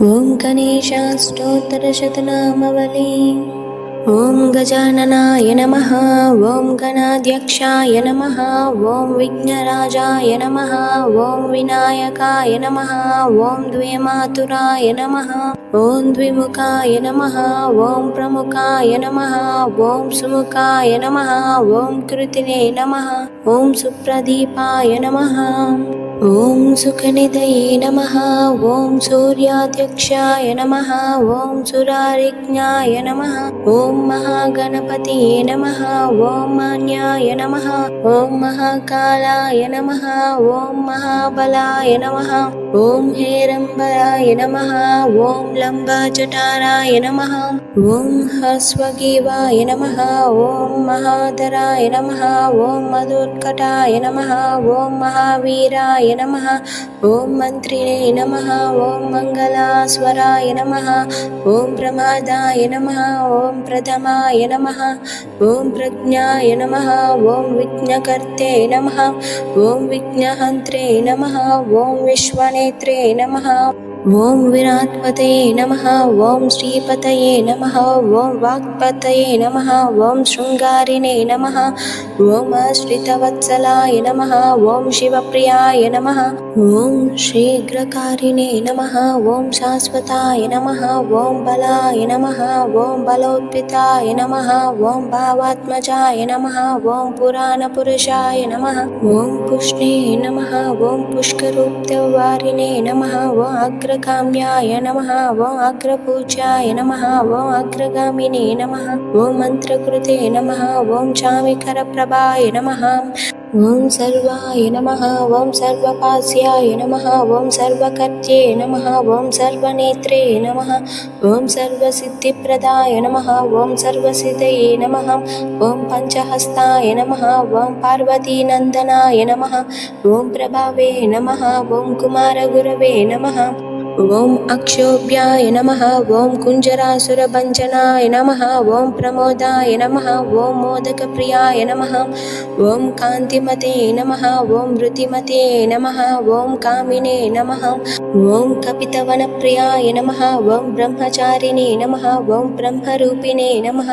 ॐ गणेशाष्टोत्तरशतनामावली। ॐ गजाननाय नमः। ॐ गणाध्यक्षाय नमः। ॐ विघ्नराजाय नमः। ॐ विनायकाय नमः। ॐ द्विमातुराय नमः। ॐ द्विमुखाय नमः। ॐ प्रमुखाय नमः। ॐ सुमुखाय नमः। ॐ कृतिने नमः। ॐ सुप्रदीपाय नमः। ॐ सुखनिधये नमः। ॐ सूर्याध्यक्षाय नमः। ॐ सुरारिज्ञाय नमः। ॐ महागणपतये नमः। ॐ मान्याय नमः। ॐ महाकालाय नमः। ॐ महाबलाय नमः। ॐ हेरम्बराय नमः। ॐ लम्बजटाराय नमः। ॐ ह्रस्वग्रीवाय नमः। ॐ महाधराय नमः। ॐ मधुर्कटाय नमः। ॐ महावीराय नमः। ॐ मन्त्रिणे नमः। ॐ मङ्गलास्वराय नमः। ॐ प्रमादाय नमः। ॐ प्रथमाय नमः। ॐ प्रज्ञाय नमः। ॐ विघ्नकर्ते नमः। ॐ विघ्नहन्त्रे नमः। ॐ विश्वनेत्रे नमः। ॐ विराट्पतये नमः। ॐ श्रीपतये नमः। ॐ वाक्पतये नमः। ॐ शृङ्गारिणे नमः। ॐ आश्रितवत्सलाय नमः। ॐ शिवप्रियाय नमः। ॐ शीघ्रकारिणे नमः। ॐ शाश्वताय नमः। ॐ बलाय नमः। ॐ बलोत्थिताय नमः। ॐ भावात्मजाय नमः। ॐ पुराणपुरुषाय नमः। ॐ पुष्णे नमः। ॐ पुष्करूप्यवारिणे नमः। ॐ अग्रगाम्याय नमः। ॐ अग्रपूज्याय नमः। ॐ अग्रगामिने नमः। ॐ मन्त्रकृते नमः। ॐ चामिकरप्रभाय नमः। ॐ सर्वाय नमः। ॐ सर्वपास्याय नमः। ॐ सर्वकर्त्ये नमः। ॐ सर्वनेत्रे नमः। ॐ सर्वसिद्धिप्रदाय नमः। ॐ सर्वसिद्धये नमः। ॐ पञ्चहस्ताय नमः। ॐ पार्वतीनन्दनाय नमः। ॐ प्रभावे नमः। ॐ कुमारगुरवे नमः। ॐ अक्षोभ्याय नमः। ॐ कुञ्जरासुरभञ्जनाय नमः। ॐ प्रमोदाय नमः। ॐ मोदकप्रियाय नमः। ॐ कान्तिमते नमः। ॐ वृद्धिमते नमः। ॐ कामिने नमः। ॐ कपितवनप्रियाय नमः। ॐ ब्रह्मचारिणे नमः। ॐ ब्रह्मरूपिणे नमः।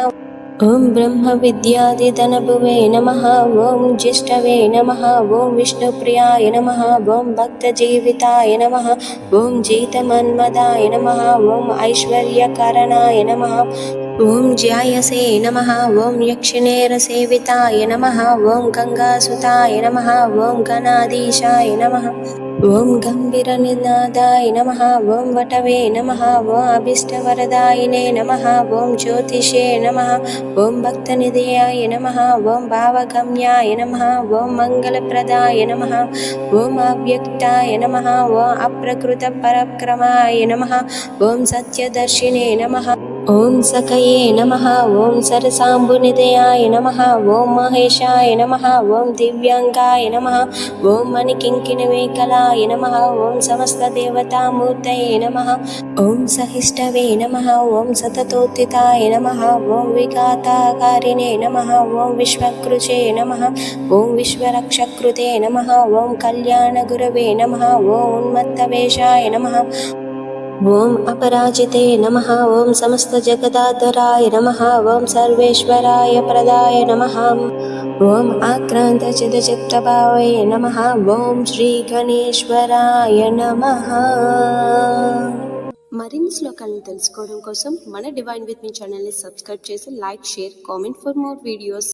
ॐ ब्रह्मविद्यादिधनभुवे नमः। ॐ जिष्णवे नमः। ॐ विष्णुप्रियाय नमः। ॐ भक्तजीविताय नमः। ॐ जितमन्मदाय नमः। ॐ ऐश्वर्यकारणाय नमः। ॐ ज्यायसे नमः। ॐ यक्षिणेरसेविताय नमः। ॐ गङ्गासुताय नमः। ॐ गणाधीशाय नमः। ॐ गम्भीरनिनादाय नमः। ॐ वटवे नमः। ॐ अभीष्टवरदायिने नमः। ॐ ज्योतिषे नमः। ॐ भक्तनिधयाय नमः। ॐ भावगम्याय नमः। ॐ मङ्गलप्रदाय नमः। ॐ अव्यक्ताय नमः। ॐ अप्रकृतपरक्रमाय नमः। ॐ सत्यदर्शिने नमः। ॐ सकये नमः। ॐ सरसाम्बुनिधयाय नमः। ॐ महेशाय नमः। ॐ दिव्याङ्गाय नमः। ॐ मणिकिङ्किणिमेखलाय नमः। ॐ समस्तदेवतामूर्तये नमः। ॐ सहिष्ठवे नमः। ॐ सततोत्थिताय नमः। ॐ विघाताकारिणे नमः। ॐ विश्वकृशे नमः। ॐ विश्वरक्षकृते नमः। ॐ कल्याणगुरवे नमः। ॐ उन्मत्तवेषाय नमः। ॐ अपराजिते नमः। ॐ समस्तजगदाधराय नमः। ॐ सर्वेश्वराय प्रदाय नमः। ॐ आक्रान्तचिदचित्तभावे नमः। ॐ శ్రీగణేశ్వరాయ నమః। మరిన్ని శ్లోకాలను తెలుసుకోవడం కోసం మన డివైన్ విత్ మీ ఛానల్ని సబ్స్క్రైబ్ చేసి like, share, comment for more videos.